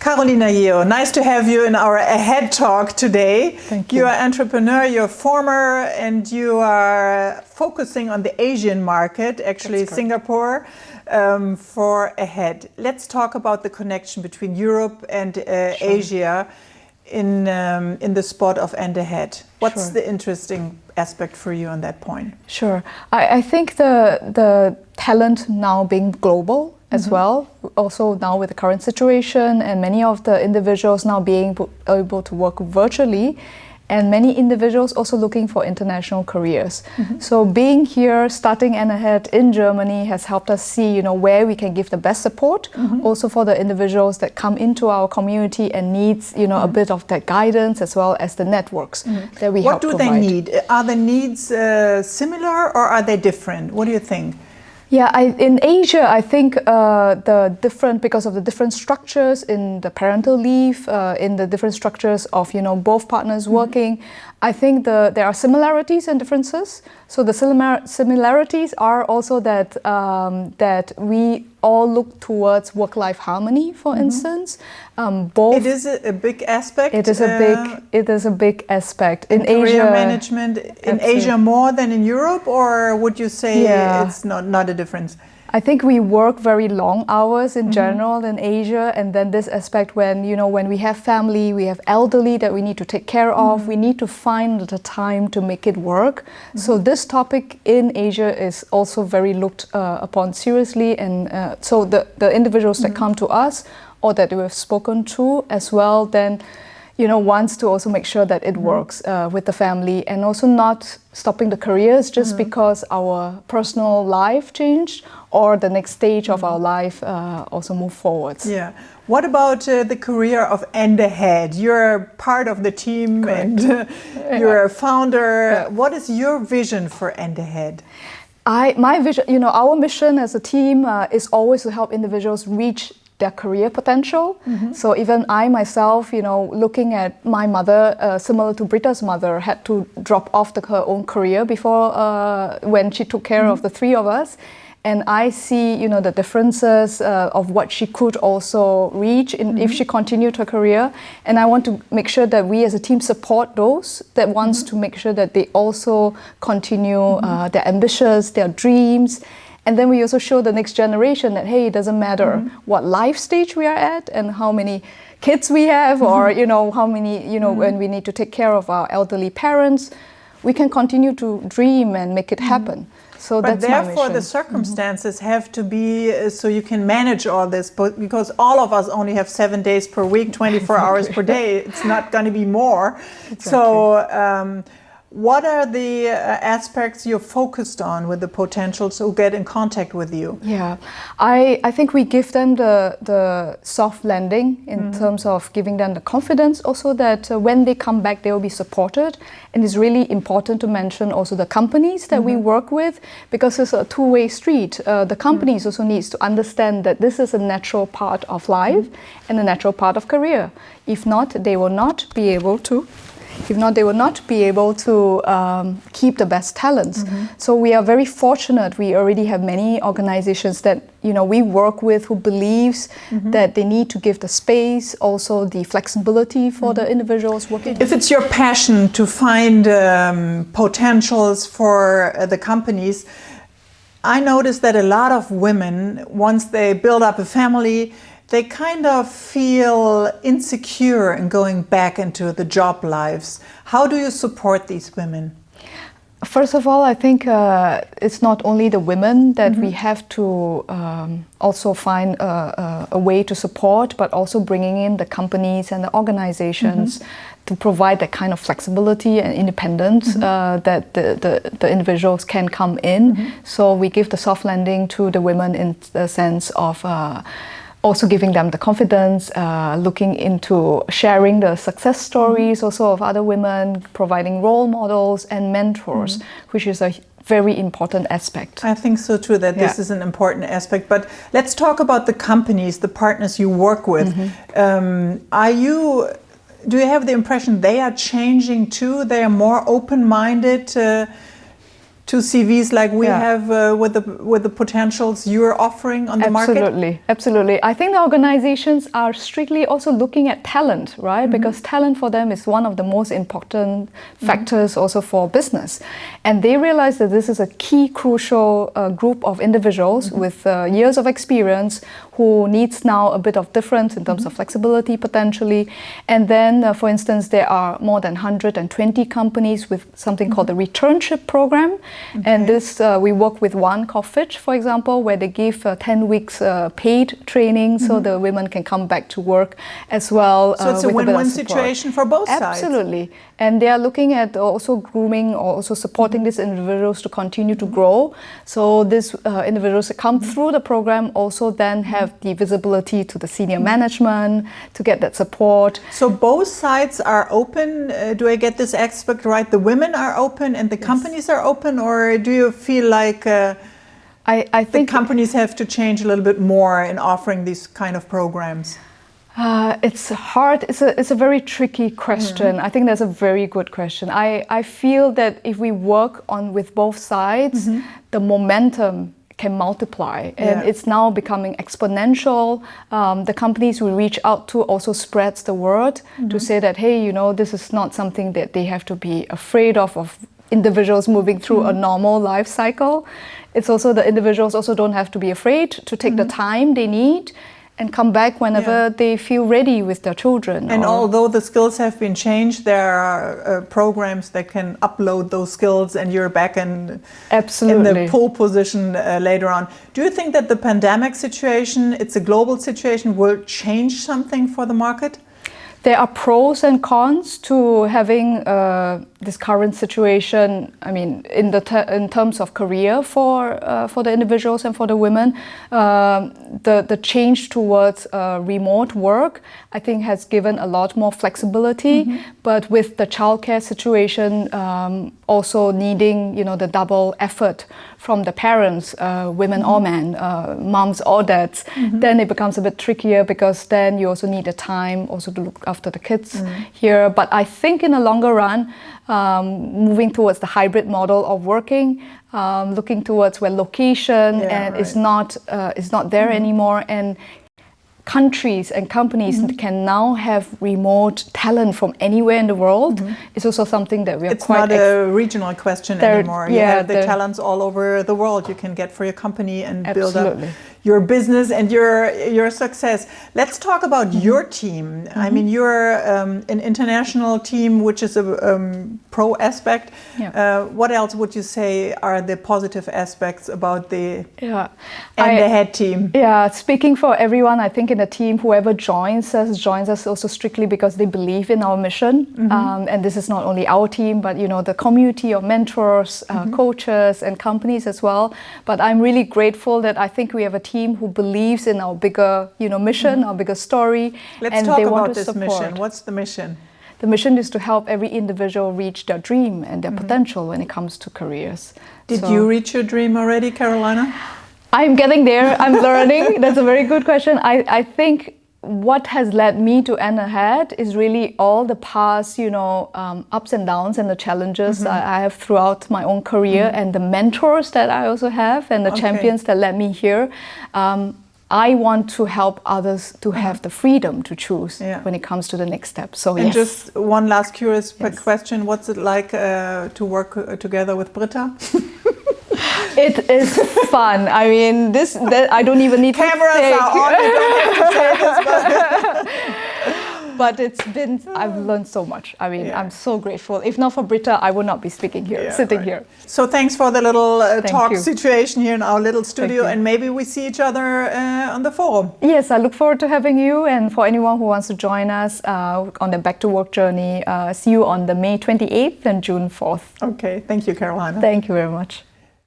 Carolina Yeo, nice to have you in our Ahead talk today. Thank you. You are an entrepreneur, you're a former, and you are focusing on the Asian market, actually Singapore, for Ahead. Let's talk about the connection between Europe and Asia in the spot of Endahead. What's the interesting aspect for you on that point? Sure. I think the talent now being global as well, also now with the current situation and many of the individuals now being able to work virtually, and many individuals also looking for international careers. So being here, starting Endahead in Germany has helped us see, where we can give the best support, also for the individuals that come into our community and needs, a bit of that guidance as well as the networks that we help provide. What do they need? Are the needs similar or are they different? What do you think? Yeah, in Asia, I think because of the different structures in the parental leave, in the different structures of both partners working, I think there are similarities and differences. So the similarities are also that we all look towards work-life harmony, for instance. It is a big aspect. It is a big aspect in career Asia. Management in Asia more than in Europe, or would you say it's not a difference? I think we work very long hours in general in Asia, and then this aspect when we have family, we have elderly that we need to take care of, we need to find the time to make it work. So this topic in Asia is also very looked upon seriously, and so the individuals that come to us or that we have spoken to as well, then wants to also make sure that it works with the family, and also not stopping the careers just because our personal life changed or the next stage of our life also move forwards. Yeah. What about the career of Endahead? You're part of the team and you're a founder. What is your vision for Endahead? My vision, our mission as a team is always to help individuals reach their career potential. So even I myself, looking at my mother, similar to Britta's mother, had to drop off her own career before when she took care of the three of us. And I see, the differences of what she could also reach if she continued her career. And I want to make sure that we as a team support those that wants to make sure that they also continue their ambitions, their dreams. And then we also show the next generation that, hey, it doesn't matter what life stage we are at and how many kids we have or, how many, when we need to take care of our elderly parents, we can continue to dream and make it happen. So but that's my mission. Therefore, the circumstances have to be so you can manage all this, because all of us only have 7 days per week, 24 hours per day. It's not going to be more. Exactly. So what are the aspects you're focused on with the potentials who get in contact with you? Yeah, I think we give them the soft landing in terms of giving them the confidence also that when they come back, they will be supported. And it's really important to mention also the companies that we work with, because it's a two-way street. The companies also needs to understand that this is a natural part of life and a natural part of career. If not, they will not be able to. If not, they will not be able to keep the best talents. So we are very fortunate. We already have many organizations that we work with who believes that they need to give the space, also the flexibility for the individuals working. If it's your passion to find potentials for the companies, I noticed that a lot of women, once they build up a family, they kind of feel insecure in going back into the job lives. How do you support these women? First of all, I think it's not only the women that we have to also find a way to support, but also bringing in the companies and the organizations to provide that kind of flexibility and independence that the individuals can come in. So we give the soft landing to the women in the sense of also giving them the confidence, looking into sharing the success stories also of other women, providing role models and mentors, which is a very important aspect. I think so too, that this is an important aspect. But let's talk about the companies, the partners you work with. Do you have the impression they are changing too? They are more open-minded to two CVs like we have with the potentials you're offering on the market? Absolutely. I think the organizations are strictly also looking at talent, right? Because talent for them is one of the most important factors also for business. And they realize that this is a key, crucial group of individuals with years of experience who needs now a bit of difference in terms of flexibility potentially. And then, for instance, there are more than 120 companies with something called the Returnship program. And this, we work with one called Fitch, for example, where they give 10 weeks paid training so the women can come back to work as well. So it's a win-win situation for both sides. Absolutely. And they are looking at also grooming or also supporting these individuals to continue to grow. So these individuals that come through the program also then have the visibility to the senior management to get that support. So both sides are open. Do I get this aspect right? The women are open and the companies are open, or do you feel like I think the companies have to change a little bit more in offering these kind of programs? It's hard. It's a very tricky question. I think that's a very good question. I feel that if we work on with both sides, the momentum can multiply, and it's now becoming exponential. The companies we reach out to also spreads the word to say that, hey, you know, this is not something that they have to be afraid of individuals moving through a normal life cycle. It's also the individuals also don't have to be afraid to take the time they need and come back whenever they feel ready with their children. And although the skills have been changed, there are programs that can upload those skills and you're back in the pole position later on. Do you think that the pandemic situation, it's a global situation, will change something for the market? There are pros and cons to having this current situation. I mean, in terms of career for the individuals and for the women, the change towards remote work, I think, has given a lot more flexibility. But with the childcare situation also needing, you know, the double effort from the parents, women or men, moms or dads, then it becomes a bit trickier because then you also need the time also to look after the kids here. But I think in the longer run, moving towards the hybrid model of working, looking towards where location is not there anymore, and countries and companies can now have remote talent from anywhere in the world. It's also something that we are It's not a regional question anymore. You have the talents all over the world you can get for your company and build up your business and your success. Let's talk about your team. I mean, you're an international team, which is a pro aspect. What else would you say are the positive aspects about the Endahead team? Speaking for everyone, I think in the team, whoever joins us also strictly because they believe in our mission. And this is not only our team, but, you know, the community of mentors, coaches and companies as well. But I'm really grateful that I think we have a team who believes in our bigger, you know, mission, our bigger story. Let's talk about this mission. What's the mission? The mission is to help every individual reach their dream and their potential when it comes to careers. Did you reach your dream already, Carolina? I'm getting there. I'm learning. That's a very good question. I think what has led me to Endahead is really all the past, you know, ups and downs and the challenges I have throughout my own career and the mentors that I also have and the champions that led me here. I want to help others to have the freedom to choose when it comes to the next step. So and just one last curious question: what's it like to work together with Britta? It is fun. I mean, I don't even need cameras are on. You don't have to say this, but it's been. I've learned so much. I mean, I'm so grateful. If not for Britta, I would not be speaking here, sitting here. So thanks for the little talk situation here in our little studio, and maybe we see each other on the forum. Yes, I look forward to having you, and for anyone who wants to join us on the Back to Work journey, see you on the May 28th and June 4th. Okay, thank you, Carolina. Thank you very much.